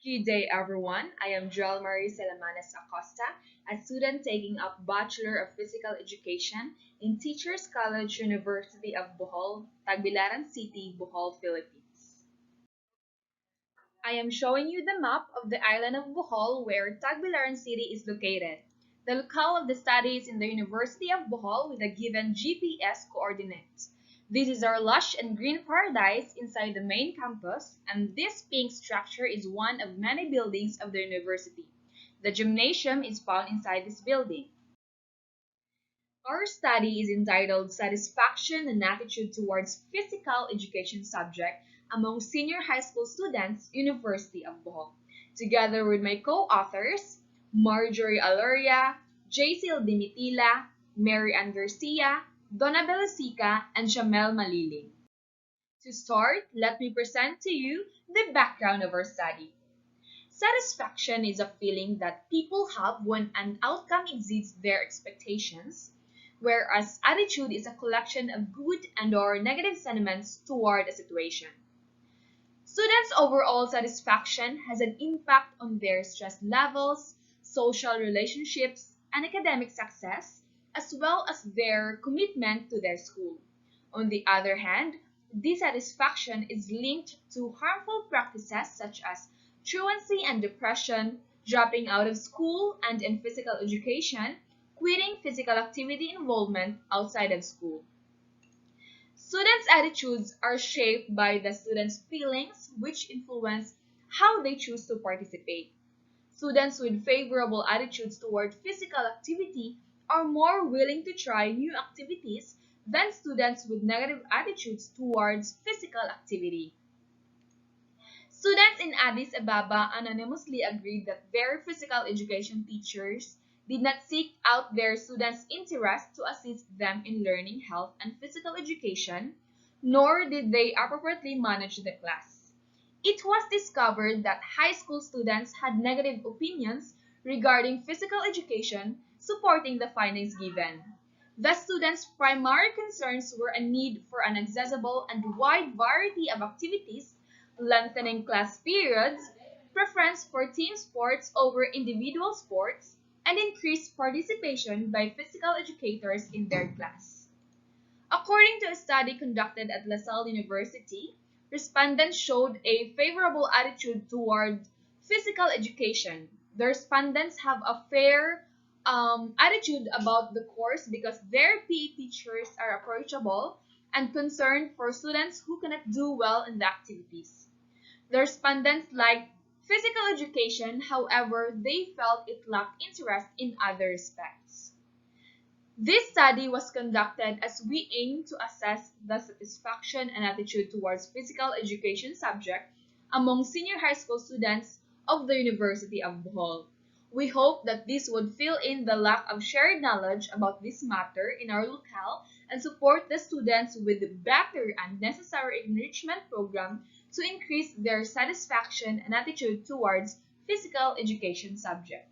Good day, everyone. I am Joel Marie Salamanes Acosta, a student taking up Bachelor of Physical Education in Teachers College, University of Bohol, Tagbilaran City, Bohol, Philippines. I am showing you the map of the island of Bohol where Tagbilaran City is located. The locale of the study is in the University of Bohol with a given GPS coordinates. This is our lush and green paradise inside the main campus, and this pink structure is one of many buildings of the university. The gymnasium is found inside this building. Our study is entitled Satisfaction and Attitude Towards Physical Education Subject among Senior High School Students, University of Bohol, together with my co-authors, Marjorie Aloria, Jacil Dimitila, Mary Ann Garcia, Donna Belasica, and Jamel Maliling. To start, let me present to you the background of our study. Satisfaction is a feeling that people have when an outcome exceeds their expectations, whereas attitude is a collection of good and/or negative sentiments toward a situation. Students' overall satisfaction has an impact on their stress levels, social relationships, and academic success, as well as their commitment to their school. On the other hand, dissatisfaction is linked to harmful practices such as truancy and depression, dropping out of school and in physical education, quitting physical activity involvement outside of school. Students' attitudes are shaped by the students' feelings, which influence how they choose to participate. Students with favorable attitudes toward physical activity are more willing to try new activities than students with negative attitudes towards physical activity. Students in Addis Ababa anonymously agreed that their physical education teachers did not seek out their students' interest to assist them in learning health and physical education, nor did they appropriately manage the class. It was discovered that high school students had negative opinions regarding physical education, supporting the findings given. The students' primary concerns were a need for an accessible and wide variety of activities, lengthening class periods, preference for team sports over individual sports, and increased participation by physical educators in their class. According to a study conducted at LaSalle University, respondents showed a favorable attitude toward physical education. The respondents have a fair attitude about the course because their PE teachers are approachable and concerned for students who cannot do well in the activities. The respondents liked physical education, however, they felt it lacked interest in other respects. This study was conducted as we aim to assess the satisfaction and attitude towards physical education subject among senior high school students of the University of Bohol. We hope that this would fill in the lack of shared knowledge about this matter in our locale and support the students with better and necessary enrichment program to increase their satisfaction and attitude towards physical education subject.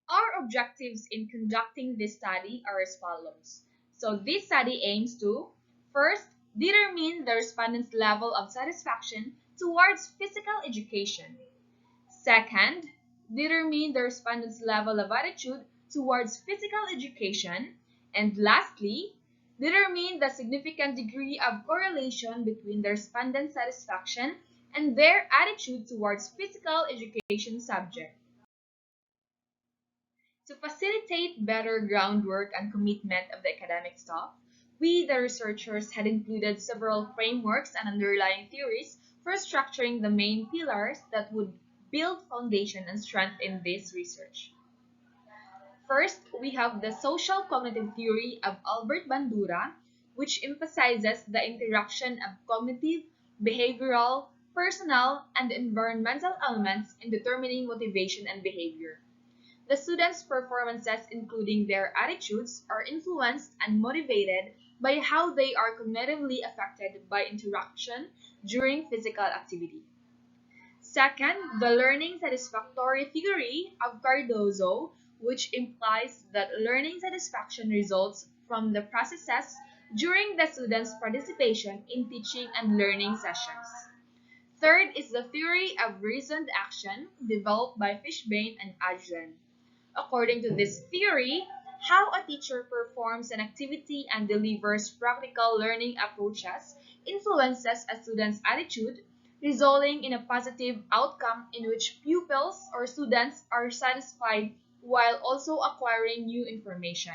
Our objectives in conducting this study are as follows. So this study aims to, first, determine the respondents' level of satisfaction towards physical education. Second, determine the respondents' level of attitude towards physical education. And lastly, determine the significant degree of correlation between the respondents' satisfaction and their attitude towards physical education subject. To facilitate better groundwork and commitment of the academic staff, we, the researchers, had included several frameworks and underlying theories for structuring the main pillars that would build foundation and strength in this research. First, we have the social cognitive theory of Albert Bandura, which emphasizes the interaction of cognitive, behavioral, personal, and environmental elements in determining motivation and behavior. The students' performances, including their attitudes, are influenced and motivated by how they are cognitively affected by interaction during physical activity. Second, the learning satisfactory theory of Cardozo, which implies that learning satisfaction results from the processes during the students' participation in teaching and learning sessions. Third is the theory of reasoned action developed by Fishbane and Adjun. According to this theory, how a teacher performs an activity and delivers practical learning approaches influences a student's attitude, resulting in a positive outcome in which pupils or students are satisfied while also acquiring new information.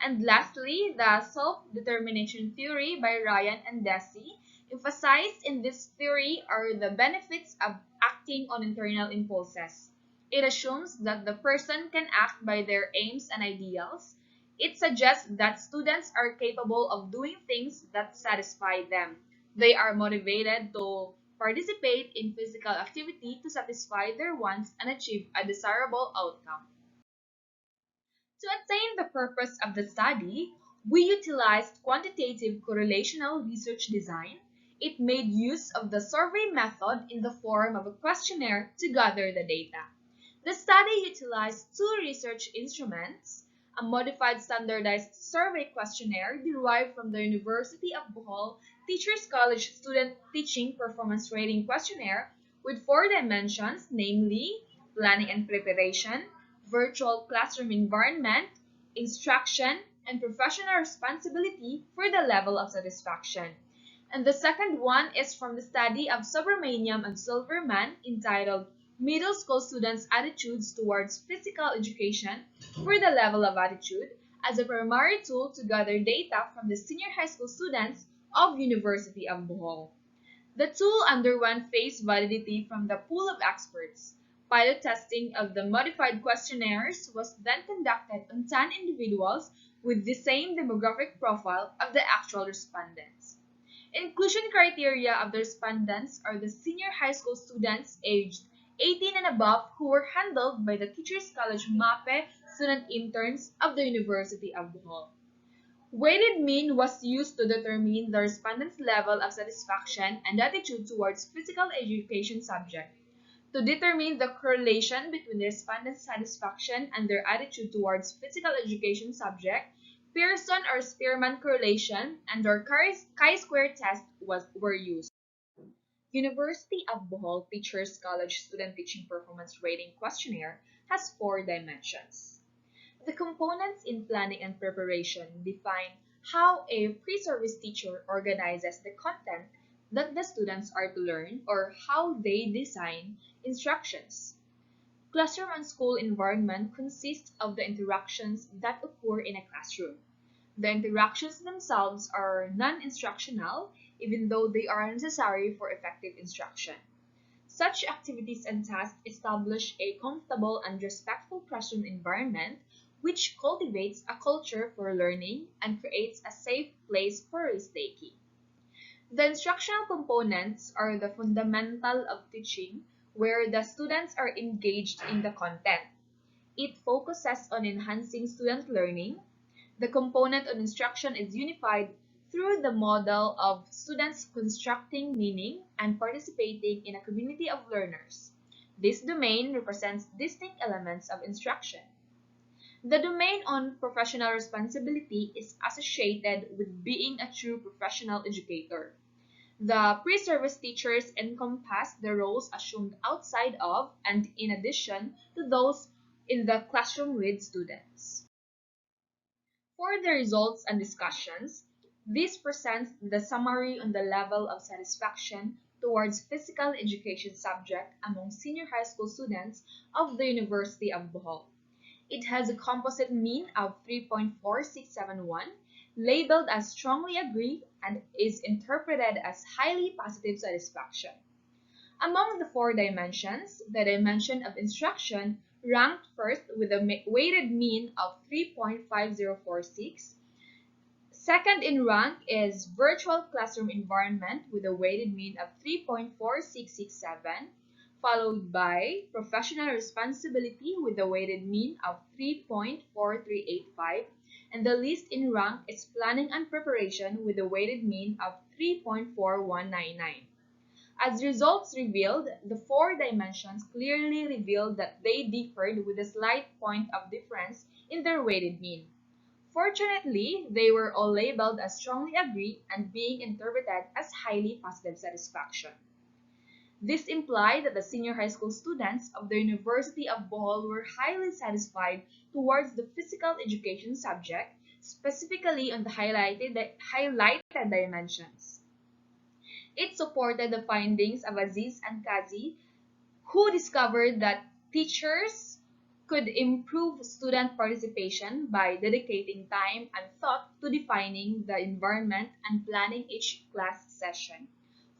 And lastly, the self-determination theory by Ryan and Deci. Emphasized in this theory are the benefits of acting on internal impulses. It assumes that the person can act by their aims and ideals. It suggests that students are capable of doing things that satisfy them. They are motivated to participate in physical activity to satisfy their wants and achieve a desirable outcome. To attain the purpose of the study, we utilized quantitative correlational research design. It made use of the survey method in the form of a questionnaire to gather the data. The study utilized two research instruments, a modified standardized survey questionnaire derived from the University of Bohol Teachers College Student Teaching Performance Rating Questionnaire with four dimensions, namely planning and preparation, virtual classroom environment, instruction, and professional responsibility for the level of satisfaction. And the second one is from the study of Subramaniam and Silverman entitled Middle School Students' Attitudes Towards Physical Education for the Level of Attitude as a primary tool to gather data from the senior high school students of University of Bohol. The tool underwent phase validity from the pool of experts. Pilot testing of the modified questionnaires was then conducted on 10 individuals with the same demographic profile of the actual respondents. Inclusion criteria of the respondents are the senior high school students aged 18 and above who were handled by the Teachers College MAPE student interns of the University of Bohol. Weighted mean was used to determine the respondents' level of satisfaction and attitude towards physical education subject. To determine the correlation between the respondents' satisfaction and their attitude towards physical education subject, Pearson or Spearman correlation and or chi-square test were used. University of Bohol Teachers College Student Teaching Performance Rating Questionnaire has four dimensions. The components in planning and preparation define how a pre-service teacher organizes the content that the students are to learn or how they design instructions. Classroom and school environment consists of the interactions that occur in a classroom. The interactions themselves are non-instructional, even though they are necessary for effective instruction. Such activities and tasks establish a comfortable and respectful classroom environment which cultivates a culture for learning and creates a safe place for risk-taking. The instructional components are the fundamental of teaching where the students are engaged in the content. It focuses on enhancing student learning. The component of instruction is unified through the model of students constructing meaning and participating in a community of learners. This domain represents distinct elements of instruction. The domain on professional responsibility is associated with being a true professional educator. The pre-service teachers encompass the roles assumed outside of and in addition to those in the classroom with students. For the results and discussions, this presents the summary on the level of satisfaction towards physical education subject among senior high school students of the University of Bohol. It has a composite mean of 3.4671, labeled as strongly agree, and is interpreted as highly positive satisfaction. Among the four dimensions, the dimension of instruction ranked first with a weighted mean of 3.5046. Second in rank is virtual classroom environment with a weighted mean of 3.4667, followed by professional responsibility with a weighted mean of 3.4385, and the least in rank is planning and preparation with a weighted mean of 3.4199. As results revealed, the four dimensions clearly revealed that they differed with a slight point of difference in their weighted mean. Fortunately, they were all labeled as strongly agree and being interpreted as highly positive satisfaction. This implied that the senior high school students of the University of Bohol were highly satisfied towards the physical education subject, specifically on the highlighted dimensions. It supported the findings of Aziz and Kazi, who discovered that teachers could improve student participation by dedicating time and thought to defining the environment and planning each class session.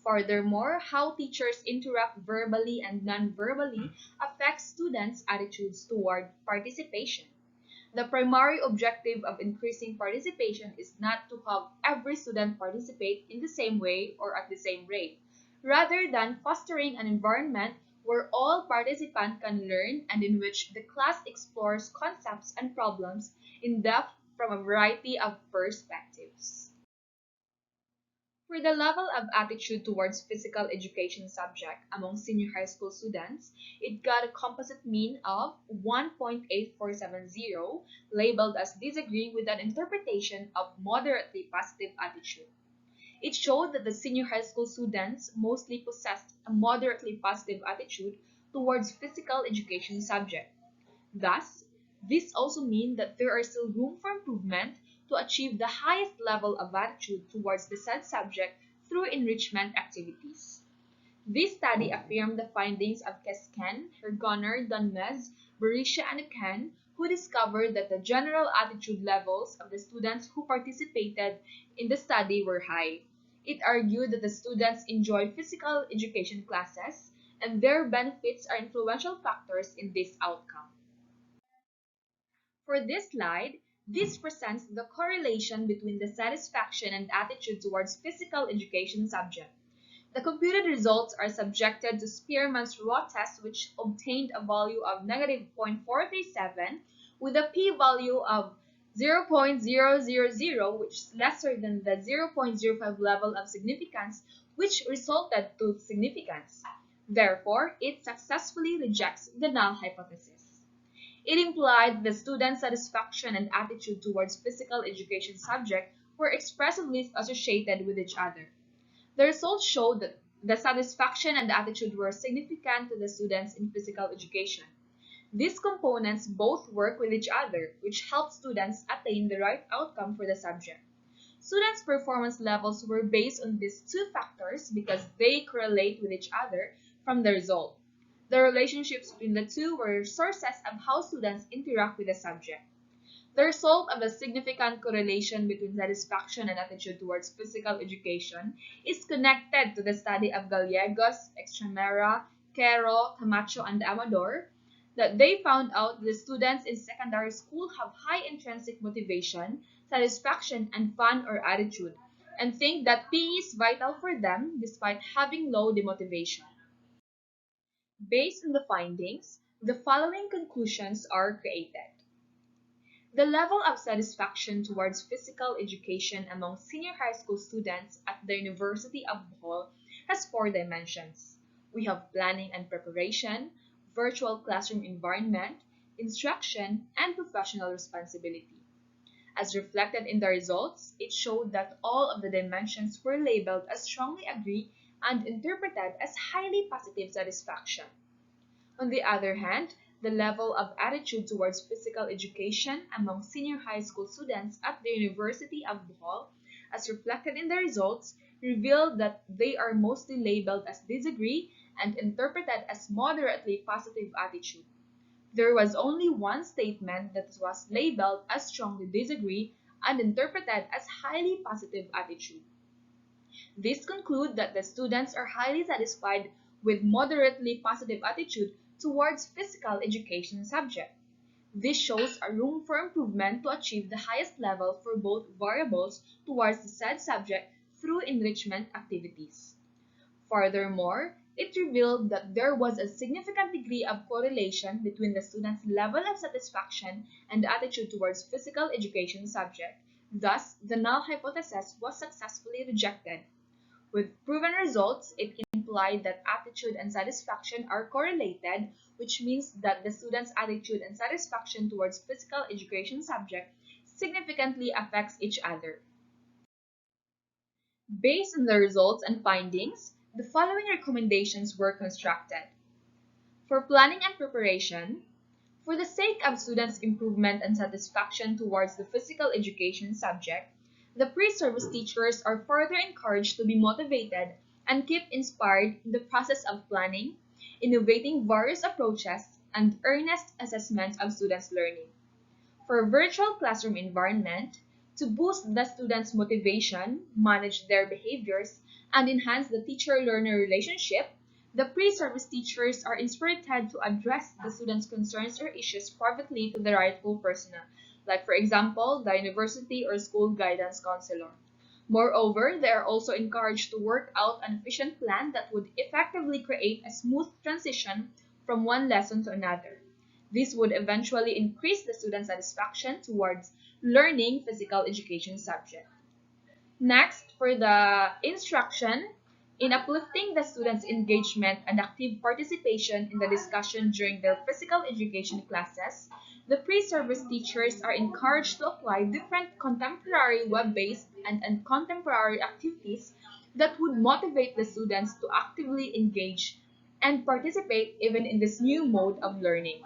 Furthermore, how teachers interact verbally and non-verbally affects students' attitudes toward participation. The primary objective of increasing participation is not to have every student participate in the same way or at the same rate, rather than fostering an environment where all participants can learn and in which the class explores concepts and problems in depth from a variety of perspectives. For the level of attitude towards physical education subject among senior high school students, it got a composite mean of 1.8470, labeled as disagree with an interpretation of moderately positive attitude. It showed that the senior high school students mostly possessed a moderately positive attitude towards physical education subject. Thus, this also means that there are still room for improvement to achieve the highest level of attitude towards the said subject through enrichment activities. This study affirmed the findings of Kesken, Hergoner, Dunmez, Berisha, and Ucan, who discovered that the general attitude levels of the students who participated in the study were high. It argued that the students enjoy physical education classes, and their benefits are influential factors in this outcome. For this slide, this presents the correlation between the satisfaction and attitude towards physical education subject. The computed results are subjected to Spearman's raw test, which obtained a value of negative 0.437 with a p-value of 0.000, which is lesser than the 0.05 level of significance, which resulted to significance. Therefore, it successfully rejects the null hypothesis. It implied the student's satisfaction and attitude towards physical education subject were expressively associated with each other. The results showed that the satisfaction and attitude were significant to the students in physical education. These components both work with each other, which helps students attain the right outcome for the subject. Students' performance levels were based on these two factors because they correlate with each other from the result. The relationships between the two were sources of how students interact with the subject. The result of a significant correlation between satisfaction and attitude towards physical education is connected to the study of Gallegos, Extremera, Quero, Camacho, and Amador, that they found out that the students in secondary school have high intrinsic motivation, satisfaction, and fun or attitude, and think that PE is vital for them despite having low demotivation. Based on the findings, the following conclusions are created. The level of satisfaction towards physical education among senior high school students at the University of Bohol has four dimensions. We have planning and preparation, virtual classroom environment, instruction, and professional responsibility. As reflected in the results, it showed that all of the dimensions were labeled as strongly agree and interpreted as highly positive satisfaction. On the other hand, the level of attitude towards physical education among senior high school students at the University of Bohol, as reflected in the results, revealed that they are mostly labeled as disagree and interpreted as moderately positive attitude. There was only one statement that was labeled as strongly disagree and interpreted as highly positive attitude. This conclude that the students are highly satisfied with moderately positive attitude towards physical education subject. This shows a room for improvement to achieve the highest level for both variables towards the said subject through enrichment activities. Furthermore, it revealed that there was a significant degree of correlation between the student's level of satisfaction and attitude towards physical education subject. Thus, the null hypothesis was successfully rejected. With proven results, it implied that attitude and satisfaction are correlated, which means that the student's attitude and satisfaction towards physical education subject significantly affects each other. Based on the results and findings, the following recommendations were constructed. For planning and preparation, for the sake of students' improvement and satisfaction towards the physical education subject, the pre-service teachers are further encouraged to be motivated and keep inspired in the process of planning, innovating various approaches, and earnest assessment of students' learning. For virtual classroom environment, to boost the students' motivation, manage their behaviors, and enhance the teacher-learner relationship, the pre-service teachers are instructed to address the students' concerns or issues privately to the rightful personnel, like for example, the university or school guidance counselor. Moreover, they are also encouraged to work out an efficient plan that would effectively create a smooth transition from one lesson to another. This would eventually increase the student satisfaction towards learning physical education subject. Next, for the instruction, in uplifting the students' engagement and active participation in the discussion during their physical education classes, the pre-service teachers are encouraged to apply different contemporary web-based and contemporary activities that would motivate the students to actively engage and participate even in this new mode of learning.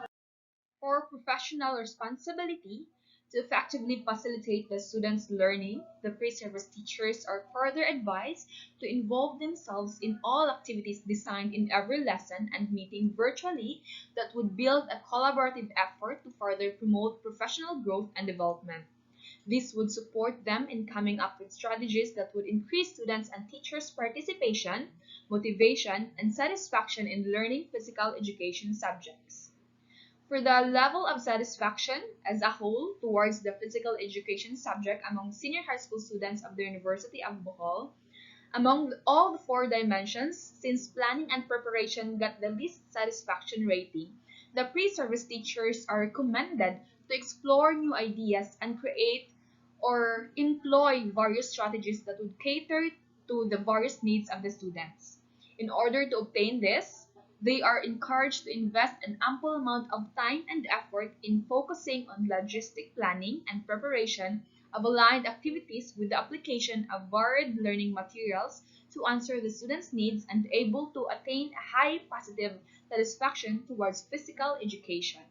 For professional responsibility, to effectively facilitate the students' learning, the pre-service teachers are further advised to involve themselves in all activities designed in every lesson and meeting virtually that would build a collaborative effort to further promote professional growth and development. This would support them in coming up with strategies that would increase students' and teachers' participation, motivation, and satisfaction in learning physical education subjects. For the level of satisfaction as a whole towards the physical education subject among senior high school students of the University of Bohol, among all the four dimensions, since planning and preparation got the least satisfaction rating, the pre-service teachers are recommended to explore new ideas and create or employ various strategies that would cater to the various needs of the students. In order to obtain this, they are encouraged to invest an ample amount of time and effort in focusing on logistic planning and preparation of aligned activities with the application of varied learning materials to answer the students' needs and able to attain a high positive satisfaction towards physical education.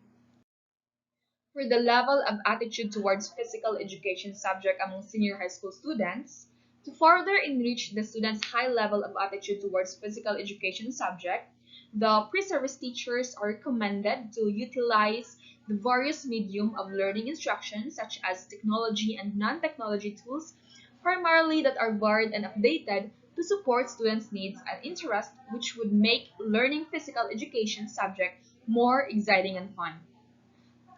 For the level of attitude towards physical education subject among senior high school students, to further enrich the students' high level of attitude towards physical education subject, the pre-service teachers are recommended to utilize the various medium of learning instruction such as technology and non-technology tools, primarily that are varied and updated to support students' needs and interests, which would make learning physical education subject more exciting and fun.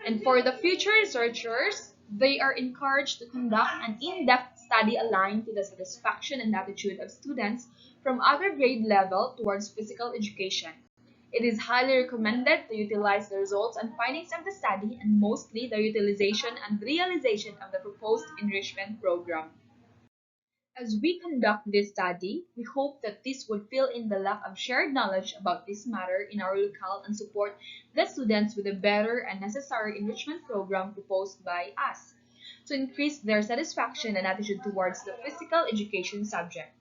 And for the future researchers, they are encouraged to conduct an in-depth study aligned to the satisfaction and attitude of students from other grade level towards physical education. It is highly recommended to utilize the results and findings of the study and mostly the utilization and realization of the proposed enrichment program. As we conduct this study, we hope that this would fill in the lack of shared knowledge about this matter in our locale and support the students with a better and necessary enrichment program proposed by us to increase their satisfaction and attitude towards the physical education subject.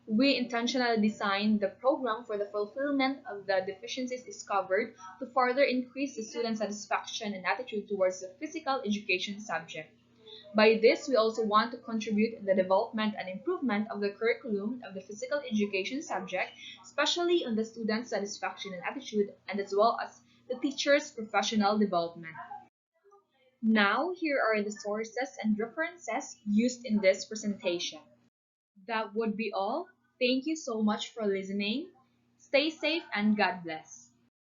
We intentionally designed the program for the fulfillment of the deficiencies discovered to further increase the student satisfaction and attitude towards the physical education subject. By this, we also want to contribute in the development and improvement of the curriculum of the physical education subject, especially on the students' satisfaction and attitude, and as well as the teacher's professional development. Now, here are the sources and references used in this presentation. That would be all. Thank you so much for listening. Stay safe and God bless.